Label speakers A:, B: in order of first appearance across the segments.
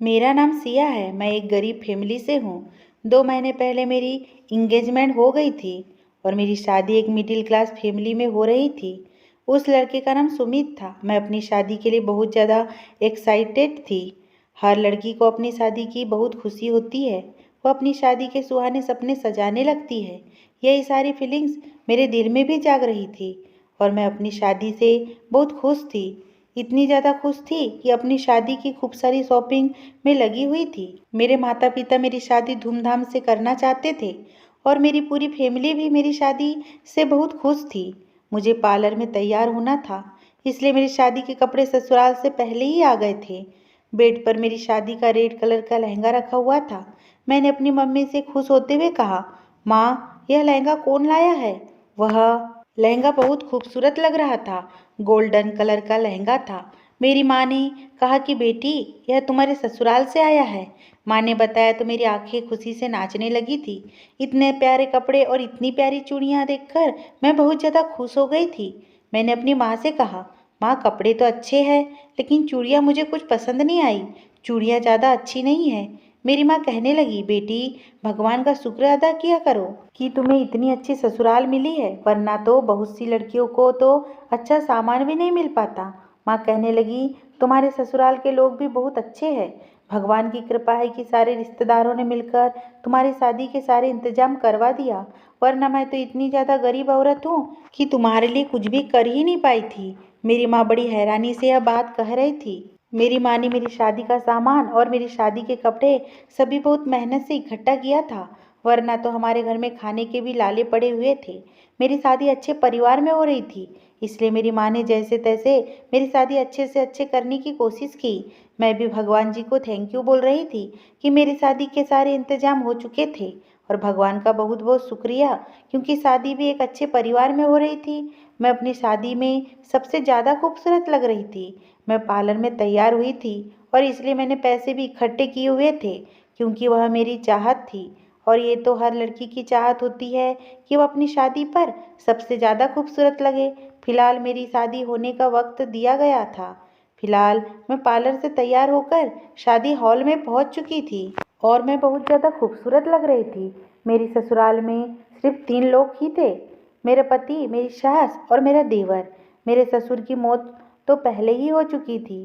A: मेरा नाम सिया है। मैं एक गरीब फैमिली से हूँ। 2 महीने पहले मेरी इंगेजमेंट हो गई थी और मेरी शादी एक मिडिल क्लास फैमिली में हो रही थी। उस लड़के का नाम सुमित था। मैं अपनी शादी के लिए बहुत ज़्यादा एक्साइटेड थी। हर लड़की को अपनी शादी की बहुत खुशी होती है। वो अपनी शादी के सुहाने सपने सजाने लगती है। यही सारी फीलिंग्स मेरे दिल में भी जाग रही थी और मैं अपनी शादी से बहुत खुश थी। इतनी ज़्यादा खुश थी कि अपनी शादी की खूब सारी शॉपिंग में लगी हुई थी। मेरे माता पिता मेरी शादी धूमधाम से करना चाहते थे और मेरी पूरी फैमिली भी मेरी शादी से बहुत खुश थी। मुझे पार्लर में तैयार होना था, इसलिए मेरी शादी के कपड़े ससुराल से पहले ही आ गए थे। बेड पर मेरी शादी का रेड कलर का लहंगा रखा हुआ था। मैंने अपनी मम्मी से खुश होते हुए कहा, माँ, यह लहंगा कौन लाया है? वह लहंगा बहुत खूबसूरत लग रहा था। गोल्डन कलर का लहंगा था। मेरी माँ ने कहा कि बेटी, यह तुम्हारे ससुराल से आया है। माँ ने बताया तो मेरी आंखें खुशी से नाचने लगी थी। इतने प्यारे कपड़े और इतनी प्यारी चूड़ियाँ देखकर मैं बहुत ज़्यादा खुश हो गई थी। मैंने अपनी माँ से कहा, माँ, कपड़े तो अच्छे हैं लेकिन चूड़ियाँ मुझे कुछ पसंद नहीं आई। चूड़ियाँ ज़्यादा अच्छी नहीं है। मेरी माँ कहने लगी, बेटी, भगवान का शुक्र अदा किया करो कि तुम्हें इतनी अच्छी ससुराल मिली है, वरना तो बहुत सी लड़कियों को तो अच्छा सामान भी नहीं मिल पाता। माँ कहने लगी, तुम्हारे ससुराल के लोग भी बहुत अच्छे हैं। भगवान की कृपा है कि सारे रिश्तेदारों ने मिलकर तुम्हारी शादी के सारे इंतजाम करवा दिया, वरना मैं तो इतनी ज़्यादा गरीब औरत हूँ कि तुम्हारे लिए कुछ भी कर ही नहीं पाई थी। मेरी माँ बड़ी हैरानी से यह बात कह रही थी। मेरी माँ ने मेरी शादी का सामान और मेरी शादी के कपड़े सभी बहुत मेहनत से इकट्ठा किया था, वरना तो हमारे घर में खाने के भी लाले पड़े हुए थे। मेरी शादी अच्छे परिवार में हो रही थी, इसलिए मेरी माँ ने जैसे तैसे मेरी शादी अच्छे से अच्छे करने की कोशिश की। मैं भी भगवान जी को थैंक यू बोल रही थी कि मेरी शादी के सारे इंतजाम हो चुके थे और भगवान का बहुत बहुत शुक्रिया, क्योंकि शादी भी एक अच्छे परिवार में हो रही थी। मैं अपनी शादी में सबसे ज़्यादा खूबसूरत लग रही थी। मैं पार्लर में तैयार हुई थी और इसलिए मैंने पैसे भी इकट्ठे किए हुए थे, क्योंकि वह मेरी चाहत थी। और ये तो हर लड़की की चाहत होती है कि वह अपनी शादी पर सबसे ज़्यादा खूबसूरत लगे। फिलहाल मेरी शादी होने का वक्त दिया गया था। फिलहाल मैं पार्लर से तैयार होकर शादी हॉल में पहुंच चुकी थी और मैं बहुत ज़्यादा खूबसूरत लग रही थी। मेरी ससुराल में सिर्फ 3 लोग ही थे, मेरे पति, मेरी सास और मेरा देवर। मेरे ससुर की मौत तो पहले ही हो चुकी थी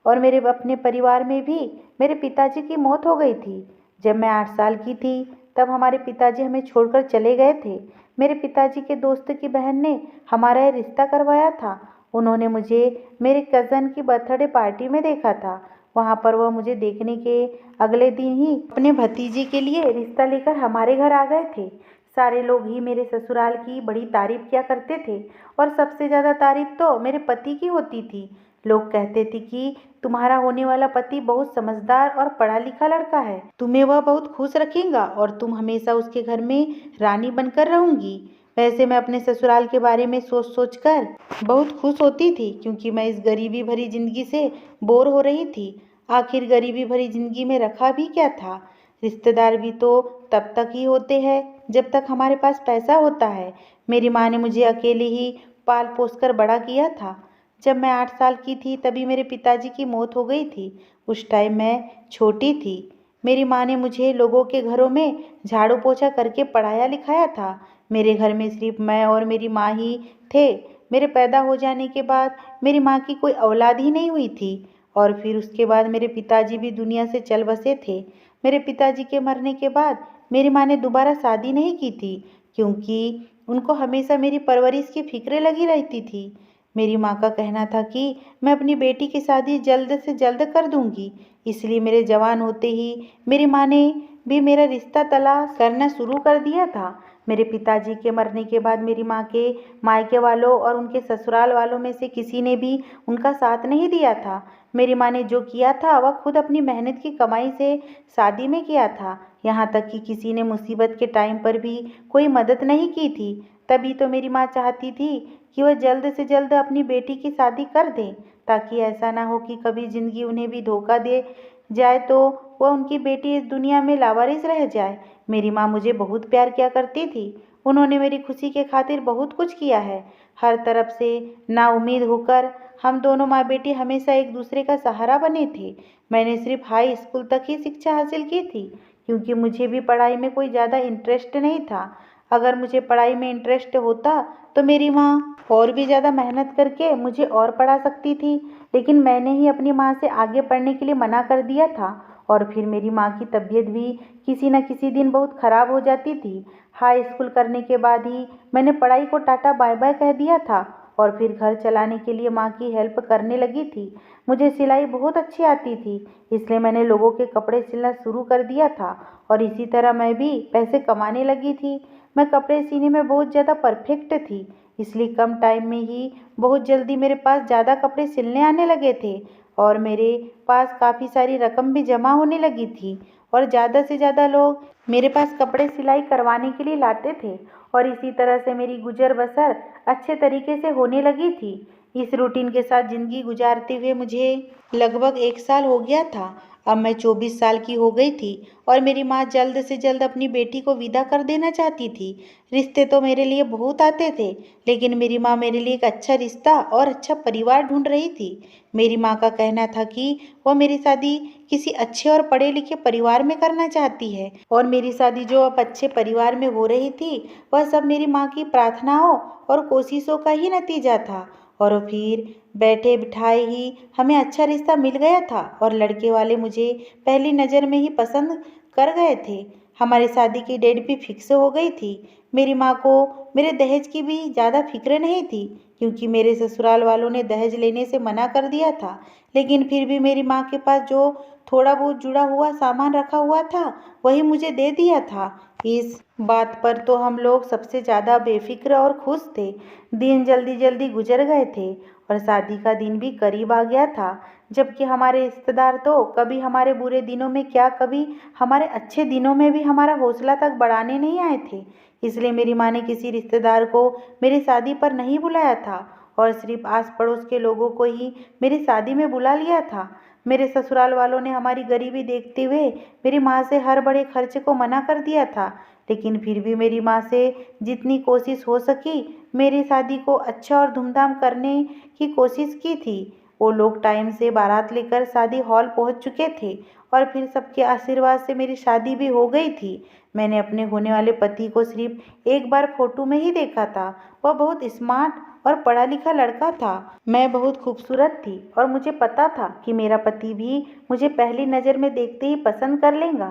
A: और मेरे अपने परिवार में भी मेरे पिताजी की मौत हो गई थी। जब मैं 8 साल की थी तब हमारे पिताजी हमें छोड़कर चले गए थे। मेरे पिताजी के दोस्त की बहन ने हमारा यह रिश्ता करवाया था। उन्होंने मुझे मेरे कज़न की बर्थडे पार्टी में देखा था। वहाँ पर वह मुझे देखने के अगले दिन ही अपने भतीजे के लिए रिश्ता लेकर हमारे घर आ गए थे। सारे लोग ही मेरे ससुराल की बड़ी तारीफ किया करते थे और सबसे ज़्यादा तारीफ तो मेरे पति की होती थी। लोग कहते थे कि तुम्हारा होने वाला पति बहुत समझदार और पढ़ा लिखा लड़का है, तुम्हें वह बहुत खुश रखेगा और तुम हमेशा उसके घर में रानी बनकर रहूंगी। वैसे मैं अपने ससुराल के बारे में सोच सोच कर बहुत खुश होती थी, क्योंकि मैं इस गरीबी भरी जिंदगी से बोर हो रही थी। आखिर गरीबी भरी जिंदगी में रखा भी क्या था? रिश्तेदार भी तो तब तक ही होते हैं जब तक हमारे पास पैसा होता है। मेरी माँ ने मुझे अकेले ही पाल पोस कर बड़ा किया था। जब मैं 8 साल की थी तभी मेरे पिताजी की मौत हो गई थी। उस टाइम मैं छोटी थी। मेरी माँ ने मुझे लोगों के घरों में झाड़ू पोछा करके पढ़ाया लिखाया था। मेरे घर में सिर्फ मैं और मेरी माँ ही थे। मेरे पैदा हो जाने के बाद मेरी माँ की कोई औलाद ही नहीं हुई थी और फिर उसके बाद मेरे पिताजी भी दुनिया से चल बसे थे। मेरे पिताजी के मरने के बाद मेरी माँ ने दोबारा शादी नहीं की थी, क्योंकि उनको हमेशा मेरी परवरिश की फिक्र लगी रहती थी। मेरी माँ का कहना था कि मैं अपनी बेटी की शादी जल्द से जल्द कर दूंगी, इसलिए मेरे जवान होते ही मेरी माँ ने भी मेरा रिश्ता तलाश करना शुरू कर दिया था। मेरे पिताजी के मरने के बाद मेरी माँ के मायके वालों और उनके ससुराल वालों में से किसी ने भी उनका साथ नहीं दिया था। मेरी माँ ने जो किया था वह खुद अपनी मेहनत की कमाई से शादी में किया था। यहाँ तक कि किसी ने मुसीबत के टाइम पर भी कोई मदद नहीं की थी। तभी तो मेरी माँ चाहती थी कि वह जल्द से जल्द अपनी बेटी की शादी कर दें, ताकि ऐसा ना हो कि कभी जिंदगी उन्हें भी धोखा दे जाए तो वह उनकी बेटी इस दुनिया में लावारिस रह जाए। मेरी माँ मुझे बहुत प्यार किया करती थी। उन्होंने मेरी खुशी के खातिर बहुत कुछ किया है। हर तरफ से नाउम्मीद होकर हम दोनों माँ बेटी हमेशा एक दूसरे का सहारा बने थे। मैंने सिर्फ हाई स्कूल तक ही शिक्षा हासिल की थी, क्योंकि मुझे भी पढ़ाई में कोई ज़्यादा इंटरेस्ट नहीं था। अगर मुझे पढ़ाई में इंटरेस्ट होता तो मेरी माँ और भी ज़्यादा मेहनत करके मुझे और पढ़ा सकती थी, लेकिन मैंने ही अपनी माँ से आगे पढ़ने के लिए मना कर दिया था। और फिर मेरी माँ की तबीयत भी किसी न किसी दिन बहुत ख़राब हो जाती थी। हाई स्कूल करने के बाद ही मैंने पढ़ाई को टाटा बाय बाय कह दिया था और फिर घर चलाने के लिए माँ की हेल्प करने लगी थी। मुझे सिलाई बहुत अच्छी आती थी, इसलिए मैंने लोगों के कपड़े सिलना शुरू कर दिया था और इसी तरह मैं भी पैसे कमाने लगी थी। मैं कपड़े सीने में बहुत ज़्यादा परफेक्ट थी, इसलिए कम टाइम में ही बहुत जल्दी मेरे पास ज़्यादा कपड़े सिलने आने लगे थे और मेरे पास काफ़ी सारी रकम भी जमा होने लगी थी और ज़्यादा से ज़्यादा लोग मेरे पास कपड़े सिलाई करवाने के लिए लाते थे और इसी तरह से मेरी गुजर बसर अच्छे तरीके से होने लगी थी। इस रूटीन के साथ ज़िंदगी गुजारते हुए मुझे लगभग 1 साल हो गया था। अब मैं 24 साल की हो गई थी और मेरी माँ जल्द से जल्द अपनी बेटी को विदा कर देना चाहती थी। रिश्ते तो मेरे लिए बहुत आते थे, लेकिन मेरी माँ मेरे लिए एक अच्छा रिश्ता और अच्छा परिवार ढूंढ रही थी। मेरी माँ का कहना था कि वह मेरी शादी किसी अच्छे और पढ़े लिखे परिवार में करना चाहती है और मेरी शादी जो अब अच्छे परिवार में हो रही थी, वह सब मेरी माँ की प्रार्थनाओं और कोशिशों का ही नतीजा था। और फिर बैठे बिठाए ही हमें अच्छा रिश्ता मिल गया था और लड़के वाले मुझे पहली नज़र में ही पसंद कर गए थे। हमारी शादी की डेट भी फिक्स हो गई थी। मेरी माँ को मेरे दहेज की भी ज़्यादा फिक्र नहीं थी, क्योंकि मेरे ससुराल वालों ने दहेज लेने से मना कर दिया था। लेकिन फिर भी मेरी माँ के पास जो थोड़ा बहुत जुड़ा हुआ सामान रखा हुआ था, वही मुझे दे दिया था। इस बात पर तो हम लोग सबसे ज़्यादा बेफिक्र और खुश थे। दिन जल्दी जल्दी गुजर गए थे और शादी का दिन भी करीब आ गया था, जबकि हमारे रिश्तेदार तो कभी हमारे बुरे दिनों में क्या, कभी हमारे अच्छे दिनों में भी हमारा हौसला तक बढ़ाने नहीं आए थे। इसलिए मेरी माँ ने किसी रिश्तेदार को मेरी शादी पर नहीं बुलाया था और सिर्फ आस पड़ोस के लोगों को ही मेरी शादी में बुला लिया था। मेरे ससुराल वालों ने हमारी गरीबी देखते हुए मेरी माँ से हर बड़े खर्चे को मना कर दिया था, लेकिन फिर भी मेरी माँ से जितनी कोशिश हो सकी मेरी शादी को अच्छा और धूमधाम करने की कोशिश की थी। वो लोग टाइम से बारात लेकर शादी हॉल पहुंच चुके थे और फिर सबके आशीर्वाद से मेरी शादी भी हो गई थी। मैंने अपने होने वाले पति को सिर्फ एक बार फोटो में ही देखा था। वह बहुत स्मार्ट और पढ़ा लिखा लड़का था। मैं बहुत खूबसूरत थी और मुझे पता था कि मेरा पति भी मुझे पहली नज़र में देखते ही पसंद कर लेगा।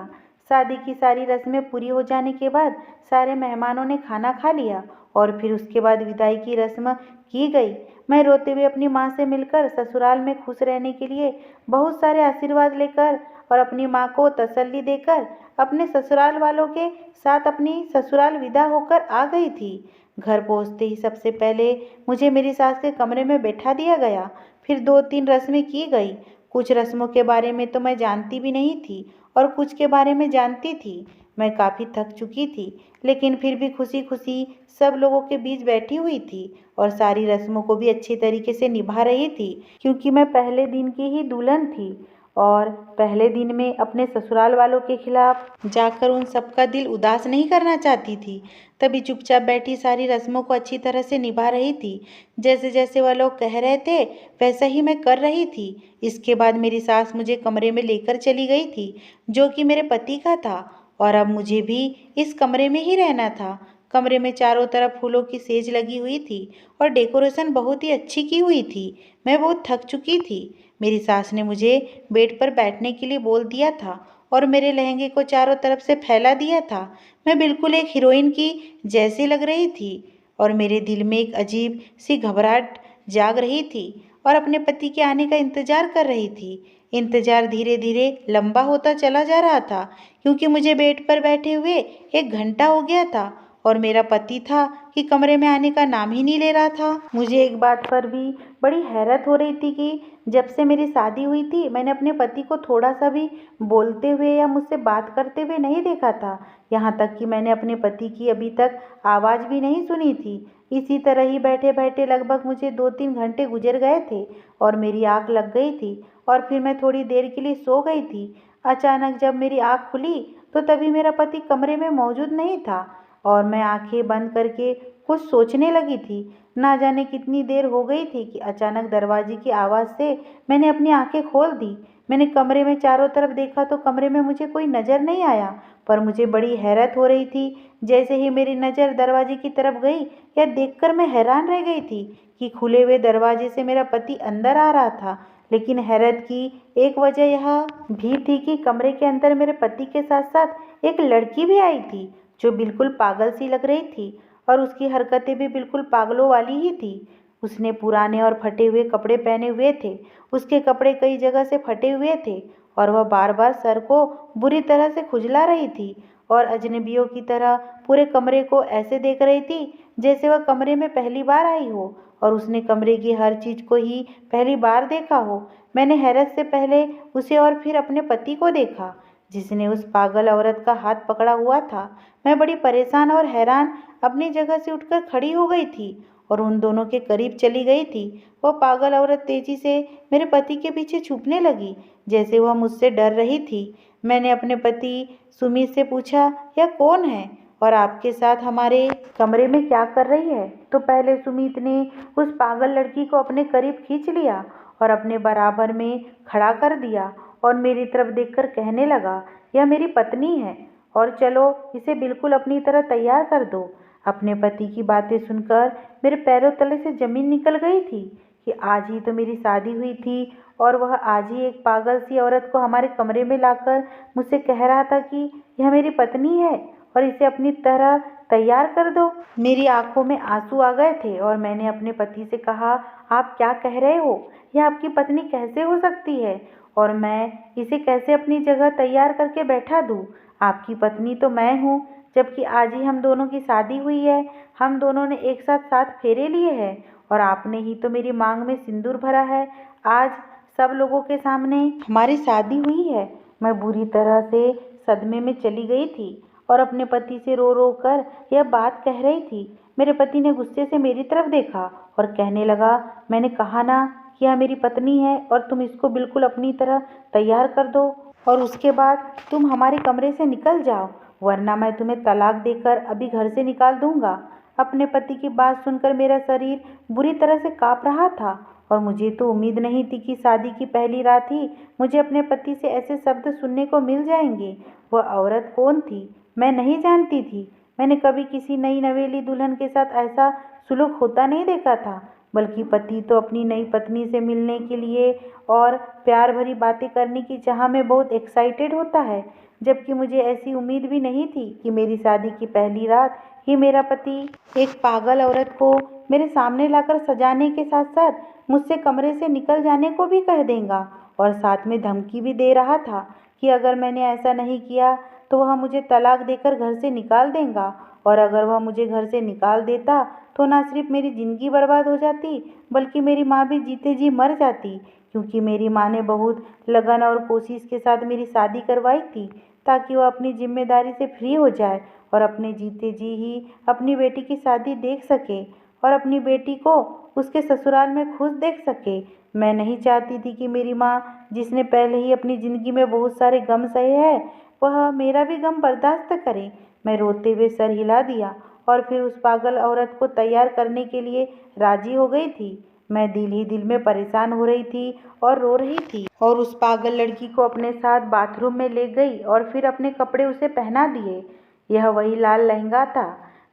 A: शादी की सारी रस्में पूरी हो जाने के बाद सारे मेहमानों ने खाना खा लिया और फिर उसके बाद विदाई की रस्म की गई। मैं रोते हुए अपनी माँ से मिलकर ससुराल में खुश रहने के लिए बहुत सारे आशीर्वाद लेकर और अपनी माँ को तसल्ली देकर अपने ससुराल वालों के साथ अपनी ससुराल विदा होकर आ गई थी। घर पहुँचते ही सबसे पहले मुझे मेरी सास के कमरे में बैठा दिया गया। फिर 2-3 रस्में की गई। कुछ रस्मों के बारे में तो मैं जानती भी नहीं थी और कुछ के बारे में जानती थी। मैं काफ़ी थक चुकी थी, लेकिन फिर भी खुशी खुशी सब लोगों के बीच बैठी हुई थी और सारी रस्मों को भी अच्छी तरीके से निभा रही थी, क्योंकि मैं पहले दिन की ही दुल्हन थी और पहले दिन में अपने ससुराल वालों के खिलाफ जाकर उन सबका दिल उदास नहीं करना चाहती थी। तभी चुपचाप बैठी सारी रस्मों को अच्छी तरह से निभा रही थी। जैसे जैसे वह लोग कह रहे थे वैसा ही मैं कर रही थी। इसके बाद मेरी सास मुझे कमरे में लेकर चली गई थी, जो कि मेरे पति का था, और अब मुझे भी इस कमरे में ही रहना था। कमरे में चारों तरफ फूलों की सेज लगी हुई थी और डेकोरेशन बहुत ही अच्छी की हुई थी। मैं बहुत थक चुकी थी। मेरी सास ने मुझे बेड पर बैठने के लिए बोल दिया था और मेरे लहंगे को चारों तरफ से फैला दिया था। मैं बिल्कुल एक हीरोइन की जैसी लग रही थी और मेरे दिल में एक अजीब सी घबराहट जाग रही थी और अपने पति के आने का इंतजार कर रही थी। इंतजार धीरे धीरे लंबा होता चला जा रहा था, क्योंकि मुझे बेड पर बैठे हुए 1 घंटा हो गया था और मेरा पति था कि कमरे में आने का नाम ही नहीं ले रहा था। मुझे एक बात पर भी बड़ी हैरत हो रही थी कि जब से मेरी शादी हुई थी मैंने अपने पति को थोड़ा सा भी बोलते हुए या मुझसे बात करते हुए नहीं देखा था। यहाँ तक कि मैंने अपने पति की अभी तक आवाज़ भी नहीं सुनी थी। इसी तरह ही बैठे बैठे लगभग मुझे 2-3 घंटे गुजर गए थे और मेरी आँख लग गई थी और फिर मैं थोड़ी देर के लिए सो गई थी। अचानक जब मेरी आँख खुली तो तभी मेरा पति कमरे में मौजूद नहीं था और मैं आंखें बंद करके कुछ सोचने लगी थी। ना जाने कितनी देर हो गई थी कि अचानक दरवाजे की आवाज़ से मैंने अपनी आंखें खोल दी। मैंने कमरे में चारों तरफ देखा तो कमरे में मुझे कोई नज़र नहीं आया, पर मुझे बड़ी हैरत हो रही थी। जैसे ही मेरी नज़र दरवाजे की तरफ गई, यह देखकर मैं हैरान रह गई थी कि खुले हुए दरवाजे से मेरा पति अंदर आ रहा था। लेकिन हैरत की एक वजह यह भी थी कि कमरे के अंदर मेरे पति के साथ साथ एक लड़की भी आई थी, जो बिल्कुल पागल सी लग रही थी और उसकी हरकतें भी बिल्कुल पागलों वाली ही थी। उसने पुराने और फटे हुए कपड़े पहने हुए थे। उसके कपड़े कई जगह से फटे हुए थे और वह बार बार सर को बुरी तरह से खुजला रही थी और अजनबियों की तरह पूरे कमरे को ऐसे देख रही थी जैसे वह कमरे में पहली बार आई हो और उसने कमरे की हर चीज को ही पहली बार देखा हो। मैंने हैरत से पहले उसे और फिर अपने पति को देखा, जिसने उस पागल औरत का हाथ पकड़ा हुआ था। मैं बड़ी परेशान और हैरान अपनी जगह से उठकर खड़ी हो गई थी और उन दोनों के करीब चली गई थी। वह पागल औरत तेजी से मेरे पति के पीछे छुपने लगी, जैसे वह मुझसे डर रही थी। मैंने अपने पति सुमित से पूछा, यह कौन है और आपके साथ हमारे कमरे में क्या कर रही है? तो पहले सुमित ने उस पागल लड़की को अपने करीब खींच लिया और अपने बराबर में खड़ा कर दिया और मेरी तरफ देखकर कहने लगा, यह मेरी पत्नी है और चलो इसे बिल्कुल अपनी तरह तैयार कर दो। अपने पति की बातें सुनकर मेरे पैरों तले से जमीन निकल गई थी कि आज ही तो मेरी शादी हुई थी और वह आज ही एक पागल सी औरत को हमारे कमरे में लाकर मुझसे कह रहा था कि यह मेरी पत्नी है और इसे अपनी तरह तैयार कर दो। मेरी आंखों में आंसू आ गए थे और मैंने अपने पति से कहा, आप क्या कह रहे हो? यह आपकी पत्नी कैसे हो सकती है और मैं इसे कैसे अपनी जगह तैयार करके बैठा दूँ? आपकी पत्नी तो मैं हूँ, जबकि आज ही हम दोनों की शादी हुई है। हम दोनों ने एक साथ 7 फेरे लिए हैं और आपने ही तो मेरी मांग में सिंदूर भरा है। आज सब लोगों के सामने हमारी शादी हुई है। मैं बुरी तरह से सदमे में चली गई थी और अपने पति से रो रो कर यह बात कह रही थी। मेरे पति ने गुस्से से मेरी तरफ देखा और कहने लगा, मैंने कहा ना कि यह मेरी पत्नी है और तुम इसको बिल्कुल अपनी तरह तैयार कर दो और उसके बाद तुम हमारे कमरे से निकल जाओ, वरना मैं तुम्हें तलाक देकर अभी घर से निकाल दूंगा। अपने पति की बात सुनकर मेरा शरीर बुरी तरह से कांप रहा था और मुझे तो उम्मीद नहीं थी कि शादी की पहली रात ही मुझे अपने पति से ऐसे शब्द सुनने को मिल जाएंगे। वह औरत कौन थी मैं नहीं जानती थी। मैंने कभी किसी नई नवेली दुल्हन के साथ ऐसा सुलूक होता नहीं देखा था, बल्कि पति तो अपनी नई पत्नी से मिलने के लिए और प्यार भरी बातें करने की चाह में बहुत एक्साइटेड होता है, जबकि मुझे ऐसी उम्मीद भी नहीं थी कि मेरी शादी की पहली रात ही मेरा पति एक पागल औरत को मेरे सामने लाकर सजाने के साथ साथ मुझसे कमरे से निकल जाने को भी कह देगा और साथ में धमकी भी दे रहा था कि अगर मैंने ऐसा नहीं किया तो वह मुझे तलाक देकर घर से निकाल देगा और अगर वह मुझे घर से निकाल देता तो ना सिर्फ मेरी ज़िंदगी बर्बाद हो जाती, बल्कि मेरी माँ भी जीते जी मर जाती, क्योंकि मेरी माँ ने बहुत लगन और कोशिश के साथ मेरी शादी करवाई थी ताकि वह अपनी जिम्मेदारी से फ्री हो जाए और अपने जीते जी ही अपनी बेटी की शादी देख सके और अपनी बेटी को उसके ससुराल में खुश देख सके। मैं नहीं चाहती थी कि मेरी माँ, जिसने पहले ही अपनी ज़िंदगी में बहुत सारे गम सहे हैं, वह मेरा भी गम बर्दाश्त करे। मैं रोते हुए सर हिला दिया और फिर उस पागल औरत को तैयार करने के लिए राजी हो गई थी। मैं दिल ही दिल में परेशान हो रही थी और रो रही थी और उस पागल लड़की को अपने साथ बाथरूम में ले गई और फिर अपने कपड़े उसे पहना दिए। यह वही लाल लहंगा था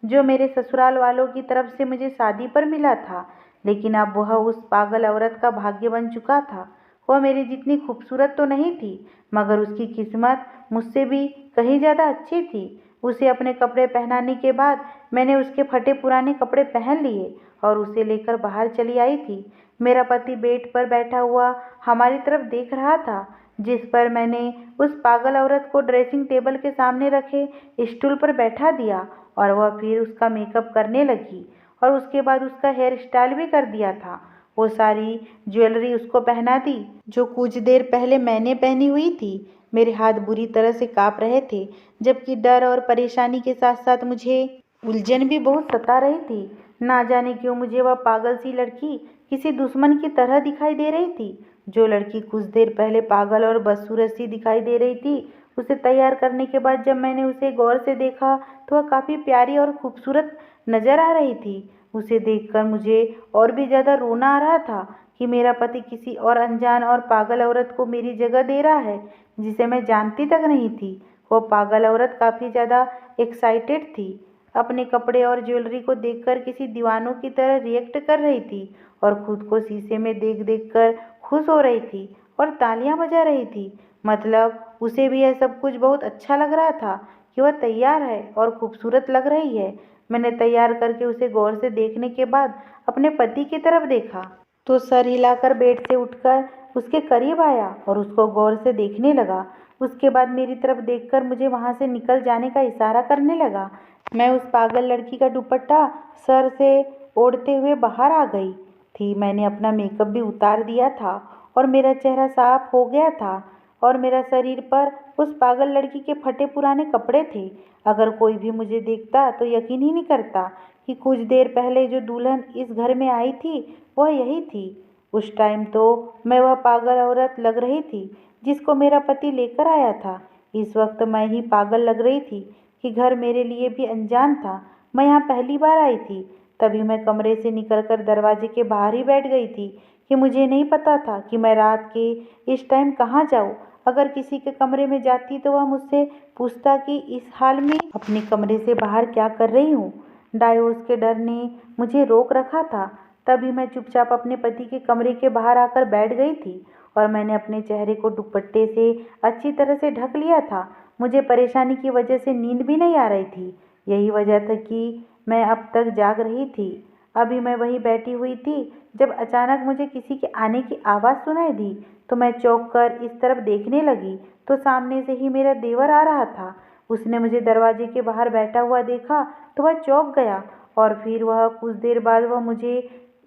A: जो मेरे ससुराल वालों की तरफ से मुझे शादी पर मिला था, लेकिन अब वह उस पागल औरत का भाग्य बन चुका था। वह मेरी जितनी खूबसूरत तो नहीं थी, मगर उसकी किस्मत मुझसे भी कहीं ज़्यादा अच्छी थी। उसे अपने कपड़े पहनाने के बाद मैंने उसके फटे पुराने कपड़े पहन लिए और उसे लेकर बाहर चली आई थी। मेरा पति बेड पर बैठा हुआ हमारी तरफ देख रहा था, जिस पर मैंने उस पागल औरत को ड्रेसिंग टेबल के सामने रखे स्टूल पर बैठा दिया और वह फिर उसका मेकअप करने लगी और उसके बाद उसका हेयर स्टाइल भी कर दिया था। वो सारी ज्वेलरी उसको पहना दी जो कुछ देर पहले मैंने पहनी हुई थी। मेरे हाथ बुरी तरह से कांप रहे थे, जबकि डर और परेशानी के साथ साथ मुझे उलझन भी बहुत सता रही थी। ना जाने क्यों मुझे वह पागल सी लड़की किसी दुश्मन की तरह दिखाई दे रही थी। जो लड़की कुछ देर पहले पागल और बदसूरत सी दिखाई दे रही थी, उसे तैयार करने के बाद जब मैंने उसे गौर से देखा तो वह काफ़ी प्यारी और खूबसूरत नजर आ रही थी। उसे देखकर मुझे और भी ज़्यादा रोना आ रहा था कि मेरा पति किसी और अनजान और पागल औरत को मेरी जगह दे रहा है, जिसे मैं जानती तक नहीं थी। वो पागल औरत काफ़ी ज़्यादा एक्साइटेड थी, अपने कपड़े और ज्वेलरी को देखकर किसी दीवानों की तरह रिएक्ट कर रही थी और खुद को शीशे में देख देख कर खुश हो रही थी और तालियां बजा रही थी। मतलब उसे भी यह सब कुछ बहुत अच्छा लग रहा था कि वह तैयार है और खूबसूरत लग रही है। मैंने तैयार करके उसे गौर से देखने के बाद अपने पति की तरफ देखा तो सर हिलाकर बेड से उठकर उसके करीब आया और उसको गौर से देखने लगा। उसके बाद मेरी तरफ देखकर मुझे वहां से निकल जाने का इशारा करने लगा। मैं उस पागल लड़की का दुपट्टा सर से ओढ़ते हुए बाहर आ गई थी। मैंने अपना मेकअप भी उतार दिया था और मेरा चेहरा साफ हो गया था और मेरा शरीर पर उस पागल लड़की के फटे पुराने कपड़े थे। अगर कोई भी मुझे देखता तो यकीन ही नहीं करता कि कुछ देर पहले जो दुल्हन इस घर में आई थी वह यही थी। उस टाइम तो मैं वह पागल औरत लग रही थी जिसको मेरा पति लेकर आया था। इस वक्त मैं ही पागल लग रही थी कि घर मेरे लिए भी अनजान था। मैं यहाँ पहली बार आई थी। तभी मैं कमरे से निकलकर दरवाजे के बाहर ही बैठ गई थी कि मुझे नहीं पता था कि मैं रात के इस टाइम कहाँ जाऊँ। अगर किसी के कमरे में जाती तो वह मुझसे पूछता कि इस हाल में अपने कमरे से बाहर क्या कर रही हूँ। डायोस के डर ने मुझे रोक रखा था। तभी मैं चुपचाप अपने पति के कमरे के बाहर आकर बैठ गई थी और मैंने अपने चेहरे को दुपट्टे से अच्छी तरह से ढक लिया था। मुझे परेशानी की वजह से नींद भी नहीं आ रही थी। यही वजह था कि मैं अब तक जाग रही थी। अभी मैं वहीं बैठी हुई थी जब अचानक मुझे किसी के आने की आवाज़ सुनाई दी तो मैं चौंक कर इस तरफ देखने लगी तो सामने से ही मेरा देवर आ रहा था। उसने मुझे दरवाजे के बाहर बैठा हुआ देखा तो वह चौंक गया और फिर वह कुछ देर बाद वह मुझे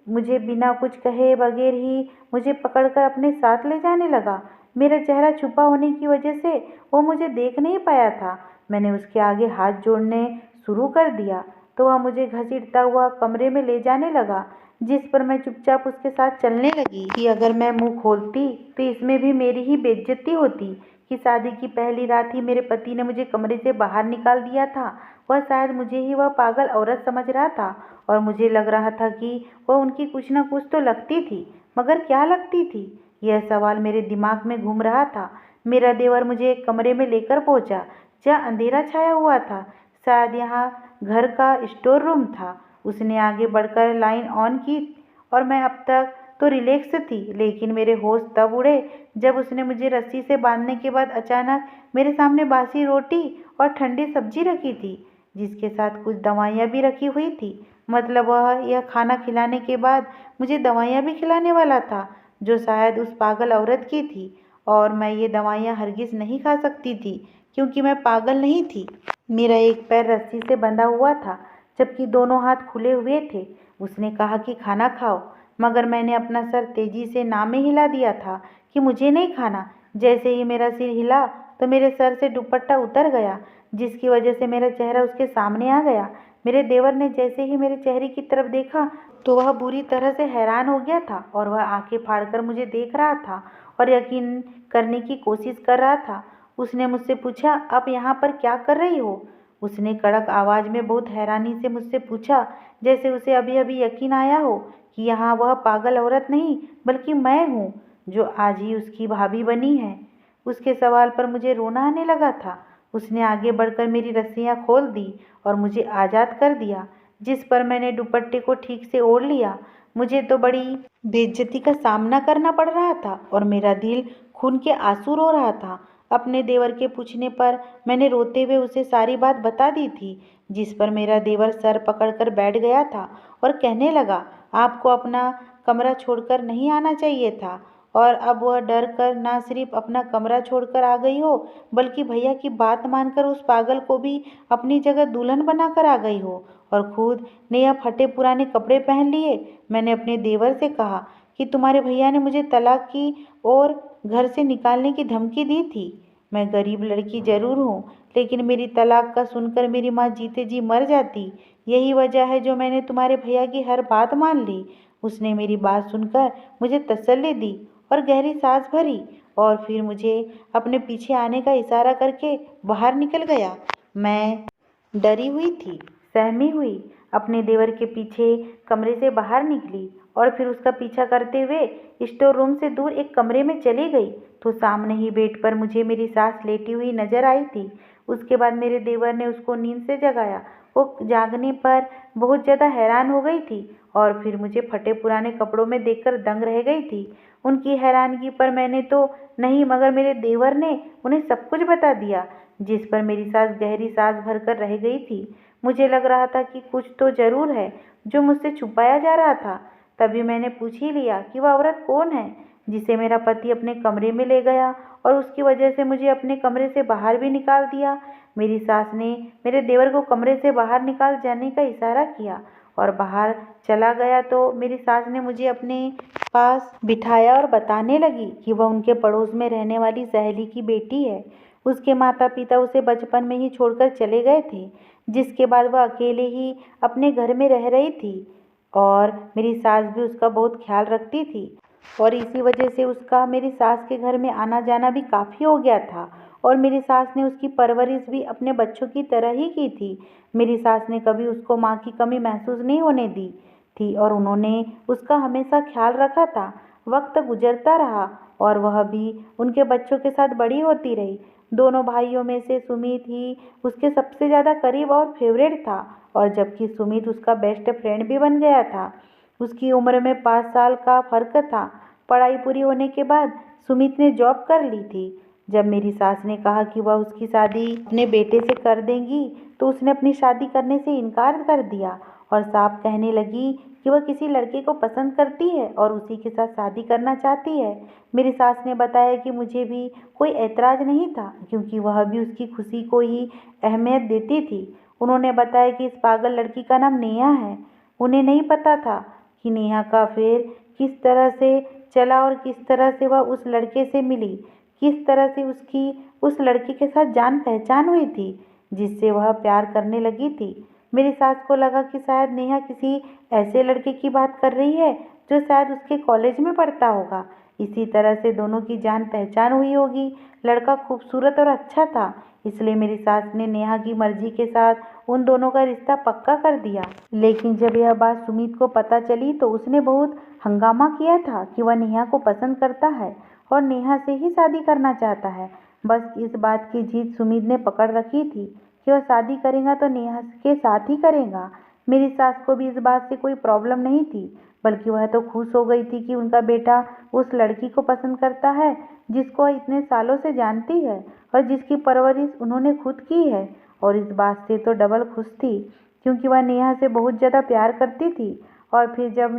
A: मुझे बिना कुछ कहे बगैर ही मुझे पकड़कर अपने साथ ले जाने लगा। मेरा चेहरा छुपा होने की वजह से वो मुझे देख नहीं पाया था। मैंने उसके आगे हाथ जोड़ने शुरू कर दिया तो वह मुझे घसीटता हुआ कमरे में ले जाने लगा, जिस पर मैं चुपचाप उसके साथ चलने लगी कि अगर मैं मुंह खोलती तो इसमें भी मेरी ही बेइज्जती होती कि शादी की पहली रात ही मेरे पति ने मुझे कमरे से बाहर निकाल दिया था। वह शायद मुझे ही वह पागल औरत समझ रहा था और मुझे लग रहा था कि वह उनकी कुछ न कुछ तो लगती थी, मगर क्या लगती थी यह सवाल मेरे दिमाग में घूम रहा था। मेरा देवर मुझे एक कमरे में लेकर पहुंचा जहाँ अंधेरा छाया हुआ था। शायद यहाँ घर का स्टोर रूम था। उसने आगे बढ़कर लाइन ऑन की और मैं अब तक तो रिलैक्स थी, लेकिन मेरे होश तब उड़े जब उसने मुझे रस्सी से बांधने के बाद अचानक मेरे सामने बासी रोटी और ठंडी सब्जी रखी थी, जिसके साथ कुछ दवाइयाँ भी रखी हुई थी। मतलब वह यह खाना खिलाने के बाद मुझे दवाइयाँ भी खिलाने वाला था, जो शायद उस पागल औरत की थी। और मैं ये दवाइयाँ हरगिज़ नहीं खा सकती थी क्योंकि मैं पागल नहीं थी। मेरा एक पैर रस्सी से बंधा हुआ था जबकि दोनों हाथ खुले हुए थे। उसने कहा कि खाना खाओ, मगर मैंने अपना सर तेजी से ना में हिला दिया था कि मुझे नहीं खाना। जैसे ही मेरा सिर हिला तो मेरे सर से दुपट्टा उतर गया, जिसकी वजह से मेरा चेहरा उसके सामने आ गया। मेरे देवर ने जैसे ही मेरे चेहरे की तरफ देखा तो वह बुरी तरह से हैरान हो गया था और वह आंखें फाड़कर मुझे देख रहा था और यकीन करने की कोशिश कर रहा था। उसने मुझसे पूछा, आप यहाँ पर क्या कर रही हो? उसने कड़क आवाज में बहुत हैरानी से मुझसे पूछा, जैसे उसे अभी अभी यकीन आया हो कि यहाँ वह पागल औरत नहीं बल्कि मैं हूँ, जो आज ही उसकी भाभी बनी है। उसके सवाल पर मुझे रोना आने लगा था। उसने आगे बढ़कर मेरी रस्सियाँ खोल दी और मुझे आज़ाद कर दिया, जिस पर मैंने दुपट्टे को ठीक से ओढ़ लिया। मुझे तो बड़ी बेइज्जती का सामना करना पड़ रहा था और मेरा दिल खून के आंसू रो रहा था। अपने देवर के पूछने पर मैंने रोते हुए उसे सारी बात बता दी थी, जिस पर मेरा देवर सर पकड़कर बैठ गया था और कहने लगा, आपको अपना कमरा छोड़कर नहीं आना चाहिए था। और अब वह डर कर ना सिर्फ अपना कमरा छोड़कर आ गई हो, बल्कि भैया की बात मानकर उस पागल को भी अपनी जगह दुल्हन बनाकर आ गई हो और खुद ने यह फटे पुराने कपड़े पहन लिए। मैंने अपने देवर से कहा कि तुम्हारे भैया ने मुझे तलाक की और घर से निकालने की धमकी दी थी। मैं गरीब लड़की जरूर हूँ, लेकिन मेरी तलाक का सुनकर मेरी माँ जीते जी मर जाती। यही वजह है जो मैंने तुम्हारे भैया की हर बात मान ली। उसने मेरी बात सुनकर मुझे तसल्ली दी और गहरी सांस भरी और फिर मुझे अपने पीछे आने का इशारा करके बाहर निकल गया। मैं डरी हुई थी, सहमी हुई, अपने देवर के पीछे कमरे से बाहर निकली और फिर उसका पीछा करते हुए स्टोर रूम से दूर एक कमरे में चली गई तो सामने ही बेड पर मुझे मेरी सास लेटी हुई नजर आई थी। उसके बाद मेरे देवर ने उसको नींद से जगाया। वो जागने पर बहुत ज़्यादा हैरान हो गई थी और फिर मुझे फटे पुराने कपड़ों में देखकर दंग रह गई थी। उनकी हैरानगी पर मैंने तो नहीं मगर मेरे देवर ने उन्हें सब कुछ बता दिया, जिस पर मेरी सास गहरी सांस भरकर रह गई थी। मुझे लग रहा था कि कुछ तो जरूर है जो मुझसे छुपाया जा रहा था। तभी मैंने पूछ ही लिया कि वह औरत कौन है जिसे मेरा पति अपने कमरे में ले गया और उसकी वजह से मुझे अपने कमरे से बाहर भी निकाल दिया। मेरी सास ने मेरे देवर को कमरे से बाहर निकाल जाने का इशारा किया और बाहर चला गया तो मेरी सास ने मुझे अपने पास बिठाया और बताने लगी कि वह उनके पड़ोस में रहने वाली सहेली की बेटी है। उसके माता पिता उसे बचपन में ही छोड़कर चले गए थे, जिसके बाद वह अकेले ही अपने घर में रह रही थी और मेरी सास भी उसका बहुत ख्याल रखती थी और इसी वजह से उसका मेरी सास के घर में आना जाना भी काफ़ी हो गया था और मेरी सास ने उसकी परवरिश भी अपने बच्चों की तरह ही की थी। मेरी सास ने कभी उसको माँ की कमी महसूस नहीं होने दी थी और उन्होंने उसका हमेशा ख्याल रखा था। वक्त गुजरता रहा और वह भी उनके बच्चों के साथ बड़ी होती रही। दोनों भाइयों में से सुमित ही उसके सबसे ज़्यादा करीब और फेवरेट था और जबकि सुमित उसका बेस्ट फ्रेंड भी बन गया था। उसकी उम्र में 5 साल का फर्क था। पढ़ाई पूरी होने के बाद सुमित ने जॉब कर ली थी। जब मेरी सास ने कहा कि वह उसकी शादी अपने बेटे से कर देंगी तो उसने अपनी शादी करने से इनकार कर दिया और साफ कहने लगी कि वह किसी लड़के को पसंद करती है और उसी के साथ शादी करना चाहती है। मेरी सास ने बताया कि मुझे भी कोई ऐतराज़ नहीं था क्योंकि वह भी उसकी खुशी को ही अहमियत देती थी। उन्होंने बताया कि इस पागल लड़की का नाम नेहा है। उन्हें नहीं पता था कि नेहा का अफेयर किस तरह से चला और किस तरह से वह उस लड़के से मिली, किस तरह से उसकी उस लड़के के साथ जान पहचान हुई थी जिससे वह प्यार करने लगी थी। मेरी सास को लगा कि शायद नेहा किसी ऐसे लड़के की बात कर रही है जो शायद उसके कॉलेज में पढ़ता होगा। इसी तरह से दोनों की जान पहचान हुई होगी। लड़का खूबसूरत और अच्छा था, इसलिए मेरी सास ने नेहा की मर्जी के साथ उन दोनों का रिश्ता पक्का कर दिया। लेकिन जब यह बात सुमित को पता चली तो उसने बहुत हंगामा किया था कि वह नेहा को पसंद करता है और नेहा से ही शादी करना चाहता है। बस इस बात की जीत सुमित ने पकड़ रखी थी कि वह शादी करेगा तो नेहा के साथ ही करेगा। मेरी सास को भी इस बात से कोई प्रॉब्लम नहीं थी, बल्कि वह तो खुश हो गई थी कि उनका बेटा उस लड़की को पसंद करता है जिसको वह इतने सालों से जानती है और जिसकी परवरिश उन्होंने खुद की है। और इस बात से तो डबल खुश थी क्योंकि वह नेहा से बहुत ज़्यादा प्यार करती थी। और फिर जब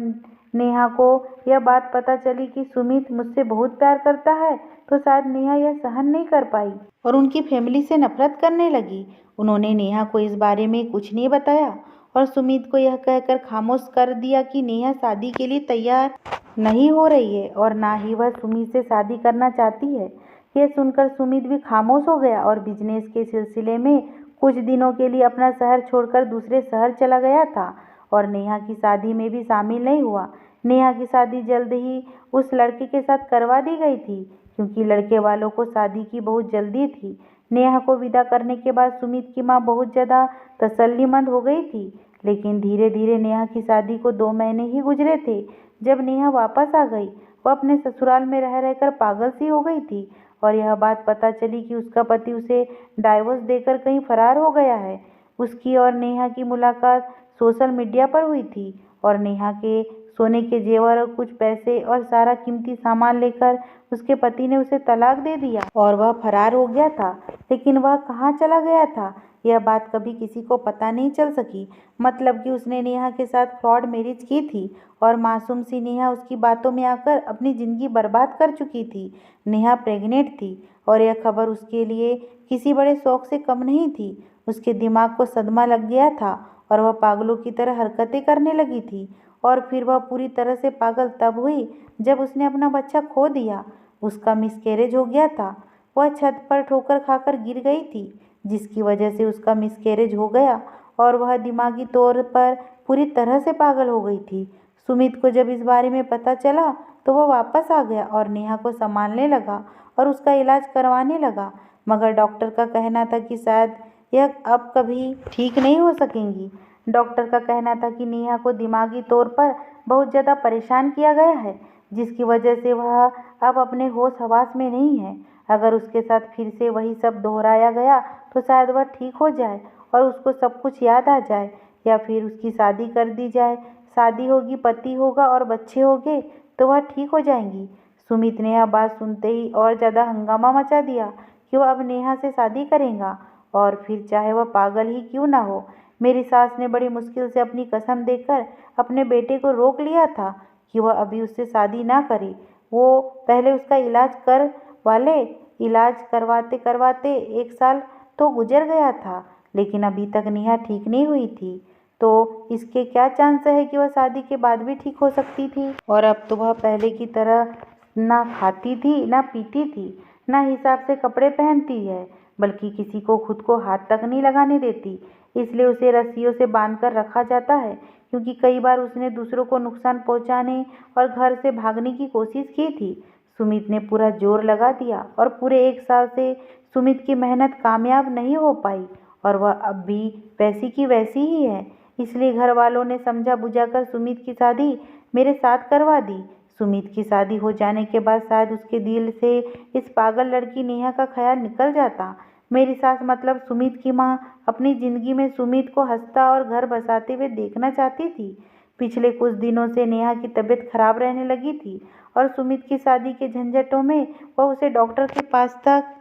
A: नेहा को यह बात पता चली कि सुमित मुझसे बहुत प्यार करता है तो शायद नेहा यह सहन नहीं कर पाई और उनकी फैमिली से नफरत करने लगी। उन्होंने नेहा को इस बारे में कुछ नहीं बताया और सुमित को यह कहकर खामोश कर दिया कि नेहा शादी के लिए तैयार नहीं हो रही है और ना ही वह सुमित से शादी करना चाहती है। यह सुनकर सुमित भी खामोश हो गया और बिजनेस के सिलसिले में कुछ दिनों के लिए अपना शहर छोड़कर दूसरे शहर चला गया था और नेहा की शादी में भी शामिल नहीं हुआ। नेहा की शादी जल्द ही उस लड़के के साथ करवा दी गई थी क्योंकि लड़के वालों को शादी की बहुत जल्दी थी। नेहा को विदा करने के बाद सुमित की माँ बहुत ज़्यादा तसल्लीमंद हो गई थी, लेकिन धीरे धीरे नेहा की शादी को 2 महीने ही गुजरे थे जब नेहा वापस आ गई। वह अपने ससुराल में रह रहकर पागल सी हो गई थी और यह बात पता चली कि उसका पति उसे डाइवोर्स देकर कहीं फरार हो गया है। उसकी और नेहा की मुलाकात सोशल मीडिया पर हुई थी और नेहा के सोने के जेवर और कुछ पैसे और सारा कीमती सामान लेकर उसके पति ने उसे तलाक दे दिया और वह फरार हो गया था। लेकिन वह कहाँ चला गया था यह बात कभी किसी को पता नहीं चल सकी। मतलब कि उसने नेहा के साथ फ्रॉड मैरिज की थी और मासूम सी नेहा उसकी बातों में आकर अपनी ज़िंदगी बर्बाद कर चुकी थी। नेहा प्रेग्नेंट थी और यह खबर उसके लिए किसी बड़े शौक से कम नहीं थी। उसके दिमाग को सदमा लग गया था और वह पागलों की तरह हरकतें करने लगी थी। और फिर वह पूरी तरह से पागल तब हुई जब उसने अपना बच्चा खो दिया। उसका मिसकैरेज हो गया था। वह छत पर ठोकर खाकर गिर गई थी जिसकी वजह से उसका मिसकैरेज हो गया और वह दिमागी तौर पर पूरी तरह से पागल हो गई थी। सुमित को जब इस बारे में पता चला तो वह वापस आ गया और नेहा को संभालने लगा और उसका इलाज करवाने लगा। मगर डॉक्टर का कहना था कि शायद यह अब कभी ठीक नहीं हो सकेंगी। डॉक्टर का कहना था कि नेहा को दिमागी तौर पर बहुत ज़्यादा परेशान किया गया है, जिसकी वजह से वह अब अपने होश हवास में नहीं है। अगर उसके साथ फिर से वही सब दोहराया गया तो शायद वह ठीक हो जाए और उसको सब कुछ याद आ जाए, या फिर उसकी शादी कर दी जाए। शादी होगी, पति होगा और बच्चे होंगे तो वह ठीक हो जाएंगी। सुमित ने यह बात सुनते ही और ज़्यादा हंगामा मचा दिया कि वह अब नेहा से शादी करेगा, और फिर चाहे वह पागल ही क्यों ना हो। मेरी सास ने बड़ी मुश्किल से अपनी कसम देकर अपने बेटे को रोक लिया था कि वह अभी उससे शादी ना करे। वो पहले उसका इलाज कर वाले। इलाज करवाते करवाते 1 साल तो गुजर गया था, लेकिन अभी तक नेहा ठीक नहीं हुई थी। तो इसके क्या चांस है कि वह शादी के बाद भी ठीक हो सकती थी। और अब तो वह पहले की तरह ना खाती थी, ना पीती थी, ना हिसाब से कपड़े पहनती है, बल्कि किसी को खुद को हाथ तक नहीं लगाने देती। इसलिए उसे रस्सियों से बांधकर रखा जाता है, क्योंकि कई बार उसने दूसरों को नुकसान पहुंचाने और घर से भागने की कोशिश की थी। सुमित ने पूरा जोर लगा दिया और पूरे 1 साल से सुमित की मेहनत कामयाब नहीं हो पाई, और वह अब भी वैसी की वैसी ही है। इसलिए घर वालों ने समझा बुझाकर सुमित की शादी मेरे साथ करवा दी। सुमित की शादी हो जाने के बाद शायद उसके दिल से इस पागल लड़की नेहा का ख्याल निकल जाता। मेरी सास मतलब सुमित की माँ अपनी जिंदगी में सुमित को हंसता और घर बसाते हुए देखना चाहती थी। पिछले कुछ दिनों से नेहा की तबीयत खराब रहने लगी थी और सुमित की शादी के झंझटों में वह उसे डॉक्टर के पास तक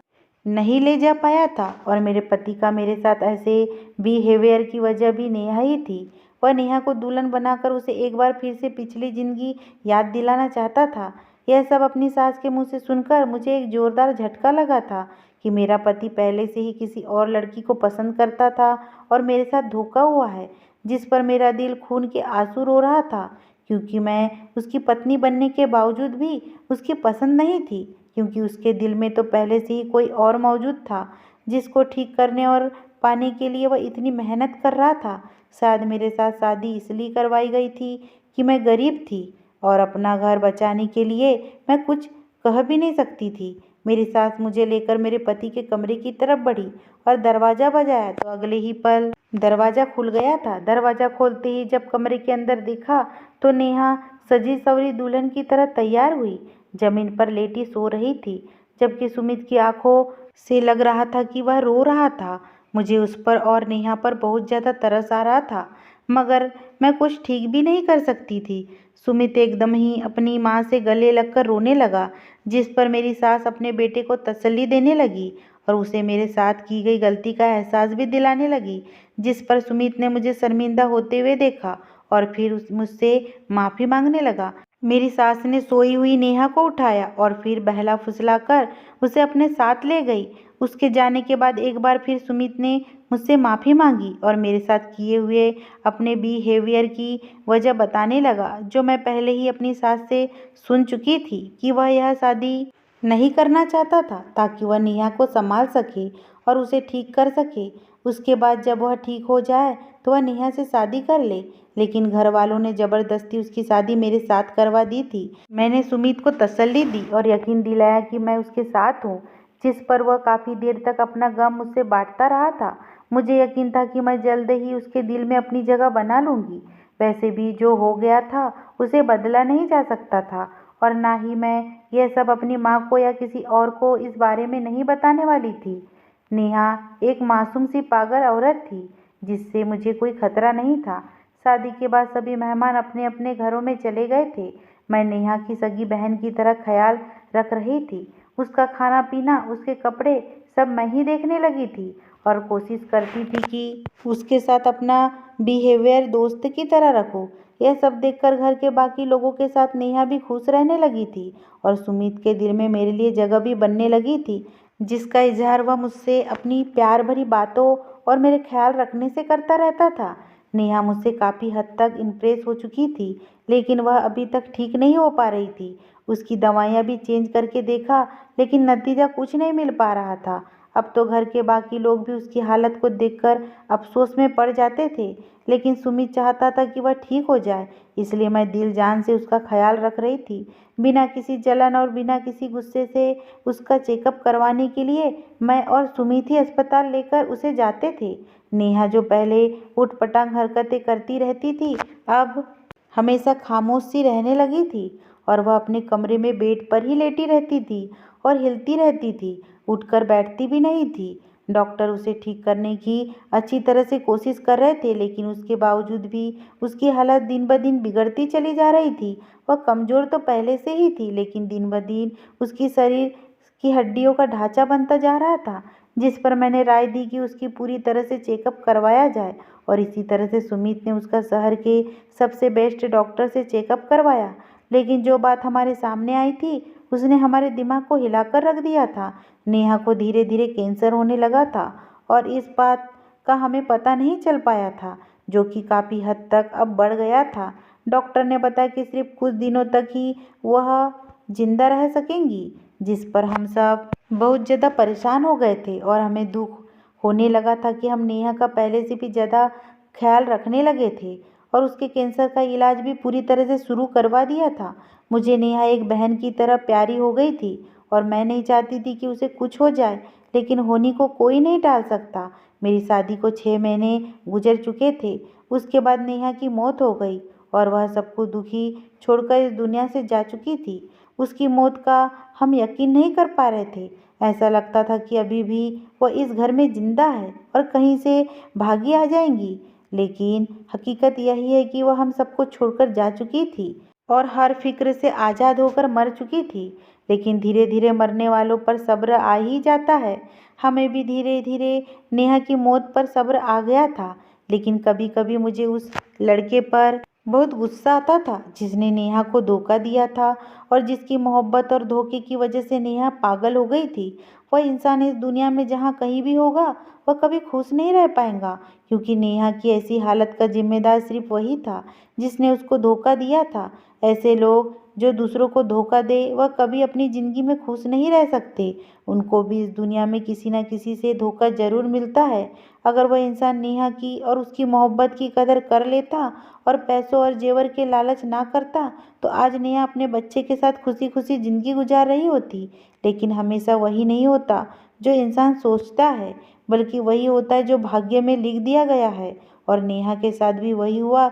A: नहीं ले जा पाया था, और मेरे पति का मेरे साथ ऐसे बिहेवियर की वजह भी नेहा ही थी। वह नेहा को दुल्हन बनाकर उसे एक बार फिर से पिछली जिंदगी याद दिलाना चाहता था। यह सब अपनी सास के मुंह से सुनकर मुझे एक जोरदार झटका लगा था कि मेरा पति पहले से ही किसी और लड़की को पसंद करता था और मेरे साथ धोखा हुआ है, जिस पर मेरा दिल खून के आंसू रो रहा था, क्योंकि मैं उसकी पत्नी बनने के बावजूद भी उसकी पसंद नहीं थी, क्योंकि उसके दिल में तो पहले से ही कोई और मौजूद था, जिसको ठीक करने और पाने के लिए वह इतनी मेहनत कर रहा था। शायद मेरे साथ शादी इसलिए करवाई गई थी कि मैं गरीब थी और अपना घर बचाने के लिए मैं कुछ कह भी नहीं सकती थी। मेरी सास मुझे लेकर मेरे पति के कमरे की तरफ बढ़ी और दरवाज़ा बजाया तो अगले ही पल दरवाज़ा खुल गया था। दरवाज़ा खोलते ही जब कमरे के अंदर देखा तो नेहा सजी सवरी दुल्हन की तरह तैयार हुई जमीन पर लेटी सो रही थी, जबकि सुमित की आंखों से लग रहा था कि वह रो रहा था। मुझे उस पर और नेहा पर बहुत ज़्यादा तरस आ रहा था, मगर मैं कुछ ठीक भी नहीं कर सकती थी। सुमित एकदम ही अपनी माँ से गले लगकर रोने लगा, जिस पर मेरी सास अपने बेटे को तसल्ली देने लगी और उसे मेरे साथ की गई गलती का एहसास भी दिलाने लगी, जिस पर सुमित ने मुझे शर्मिंदा होते हुए देखा और फिर मुझसे माफ़ी मांगने लगा। मेरी सास ने सोई हुई नेहा को उठाया और फिर बहला फुसला कर उसे अपने साथ ले गई। उसके जाने के बाद एक बार फिर सुमित ने मुझसे माफ़ी मांगी और मेरे साथ किए हुए अपने बिहेवियर की वजह बताने लगा, जो मैं पहले ही अपनी सास से सुन चुकी थी कि वह यह शादी नहीं करना चाहता था ताकि वह नेहा को संभाल सके और उसे ठीक कर सके। उसके बाद जब वह ठीक हो जाए तो वह नेहा से शादी कर ले, लेकिन घर वालों ने ज़बरदस्ती उसकी शादी मेरे साथ करवा दी थी। मैंने सुमित को तसल्ली दी और यकीन दिलाया कि मैं उसके साथ हूँ, जिस पर वह काफ़ी देर तक अपना गम मुझसे बांटता रहा था। मुझे यकीन था कि मैं जल्द ही उसके दिल में अपनी जगह बना लूँगी। वैसे भी जो हो गया था उसे बदला नहीं जा सकता था, और ना ही मैं यह सब अपनी माँ को या किसी और को इस बारे में नहीं बताने वाली थी। नेहा एक मासूम सी पागल औरत थी, जिससे मुझे कोई खतरा नहीं था। शादी के बाद सभी मेहमान अपने अपने घरों में चले गए थे। मैं नेहा की सगी बहन की तरह ख्याल रख रही थी। उसका खाना पीना, उसके कपड़े सब मैं ही देखने लगी थी और कोशिश करती थी कि उसके साथ अपना बिहेवियर दोस्त की तरह रखूं। यह सब देखकर घर के बाकी लोगों के साथ नेहा भी खुश रहने लगी थी और सुमित के दिल में मेरे लिए जगह भी बनने लगी थी, जिसका इजहार वह मुझसे अपनी प्यार भरी बातों और मेरे ख्याल रखने से करता रहता था। नेहा मुझसे काफ़ी हद तक इम्प्रेस हो चुकी थी, लेकिन वह अभी तक ठीक नहीं हो पा रही थी। उसकी दवाइयाँ भी चेंज करके देखा, लेकिन नतीजा कुछ नहीं मिल पा रहा था। अब तो घर के बाकी लोग भी उसकी हालत को देखकर अफसोस में पड़ जाते थे, लेकिन सुमित चाहता था कि वह ठीक हो जाए, इसलिए मैं दिल जान से उसका ख्याल रख रही थी। बिना किसी जलन और बिना किसी गुस्से से उसका चेकअप करवाने के लिए मैं और सुमित ही अस्पताल लेकर उसे जाते थे। नेहा जो पहले उटपटांग हरकतें करती रहती थी, अब हमेशा खामोश सी रहने लगी थी और वह अपने कमरे में बेड पर ही लेटी रहती थी और हिलती रहती थी, उठकर बैठती भी नहीं थी। डॉक्टर उसे ठीक करने की अच्छी तरह से कोशिश कर रहे थे, लेकिन उसके बावजूद भी उसकी हालत दिन ब दिन बिगड़ती चली जा रही थी। वह कमज़ोर तो पहले से ही थी, लेकिन दिन ब दिन उसकी शरीर की हड्डियों का ढांचा बनता जा रहा था, जिस पर मैंने राय दी कि उसकी पूरी तरह से चेकअप करवाया जाए। और इसी तरह से सुमित ने उसका शहर के सबसे बेस्ट डॉक्टर से चेकअप करवाया। लेकिन जो बात हमारे सामने आई थी, उसने हमारे दिमाग को हिलाकर रख दिया था। नेहा को धीरे धीरे कैंसर होने लगा था और इस बात का हमें पता नहीं चल पाया था, जो कि काफ़ी हद तक अब बढ़ गया था। डॉक्टर ने बताया कि सिर्फ कुछ दिनों तक ही वह जिंदा रह सकेंगी, जिस पर हम सब बहुत ज़्यादा परेशान हो गए थे और हमें दुख होने लगा था कि हम नेहा का पहले से भी ज़्यादा ख्याल रखने लगे थे और उसके कैंसर का इलाज भी पूरी तरह से शुरू करवा दिया था। मुझे नेहा एक बहन की तरह प्यारी हो गई थी और मैं नहीं चाहती थी कि उसे कुछ हो जाए, लेकिन होनी को कोई नहीं टाल सकता। मेरी शादी को 6 महीने गुजर चुके थे। उसके बाद नेहा की मौत हो गई और वह सबको दुखी छोड़कर इस दुनिया से जा चुकी थी। उसकी मौत का हम यकीन नहीं कर पा रहे थे। ऐसा लगता था कि अभी भी वह इस घर में जिंदा है और कहीं से भागी आ जाएंगी, लेकिन हकीकत यही है कि वह हम सबको छोड़कर जा चुकी थी और हर फिक्र से आज़ाद होकर मर चुकी थी। लेकिन धीरे धीरे मरने वालों पर सब्र आ ही जाता है। हमें भी धीरे धीरे नेहा की मौत पर सब्र आ गया था, लेकिन कभी कभी मुझे उस लड़के पर बहुत गुस्सा आता था जिसने नेहा को धोखा दिया था और जिसकी मोहब्बत और धोखे की वजह से नेहा पागल हो गई थी। वह इंसान इस दुनिया में जहाँ कहीं भी होगा, वह कभी खुश नहीं रह पाएगा, क्योंकि नेहा की ऐसी हालत का जिम्मेदार सिर्फ वही था जिसने उसको धोखा दिया था। ऐसे लोग जो दूसरों को धोखा दे, वह कभी अपनी ज़िंदगी में खुश नहीं रह सकते। उनको भी इस दुनिया में किसी न किसी से धोखा ज़रूर मिलता है। अगर वह इंसान नेहा की और उसकी मोहब्बत की कदर कर लेता और पैसों और जेवर के लालच ना करता, तो आज नेहा अपने बच्चे के साथ खुशी खुशी ज़िंदगी गुजार रही होती। लेकिन हमेशा वही नहीं होता जो इंसान सोचता है, बल्कि वही होता है जो भाग्य में लिख दिया गया है। और नेहा के साथ भी वही हुआ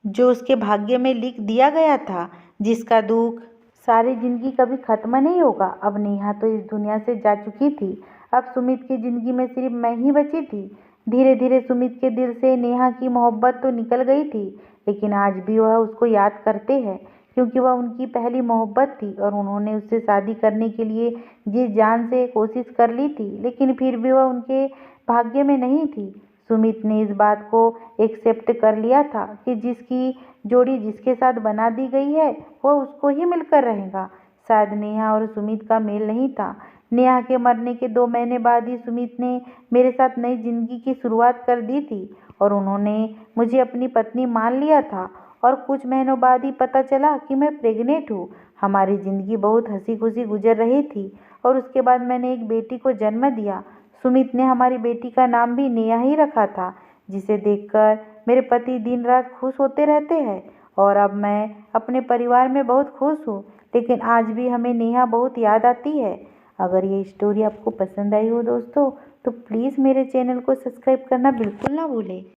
A: जो उसके भाग्य में लिख दिया गया था, जिसका दुख सारी जिंदगी कभी खत्म नहीं होगा। अब नेहा तो इस दुनिया से जा चुकी थी। अब सुमित की जिंदगी में सिर्फ मैं ही बची थी। धीरे धीरे सुमित के दिल से नेहा की मोहब्बत तो निकल गई थी, लेकिन आज भी वह उसको याद करते हैं, क्योंकि वह उनकी पहली मोहब्बत थी और उन्होंने उससे शादी करने के लिए जी जान से कोशिश कर ली थी, लेकिन फिर भी वह उनके भाग्य में नहीं थी। सुमित ने इस बात को एक्सेप्ट कर लिया था कि जिसकी जोड़ी जिसके साथ बना दी गई है, वह उसको ही मिलकर रहेगा। शायद नेहा और सुमित का मेल नहीं था। नेहा के मरने के 2 महीने बाद ही सुमित ने मेरे साथ नई जिंदगी की शुरुआत कर दी थी और उन्होंने मुझे अपनी पत्नी मान लिया था। और कुछ महीनों बाद ही पता चला कि मैं प्रेग्नेंट हूँ। हमारी ज़िंदगी बहुत हंसी खुशी गुजर रही थी और उसके बाद मैंने एक बेटी को जन्म दिया। सुमित ने हमारी बेटी का नाम भी नेहा ही रखा था, जिसे देखकर मेरे पति दिन रात खुश होते रहते हैं। और अब मैं अपने परिवार में बहुत खुश हूँ, लेकिन आज भी हमें नेहा बहुत याद आती है। अगर ये स्टोरी आपको पसंद आई हो दोस्तों, तो प्लीज़ मेरे चैनल को सब्सक्राइब करना बिल्कुल ना भूलें।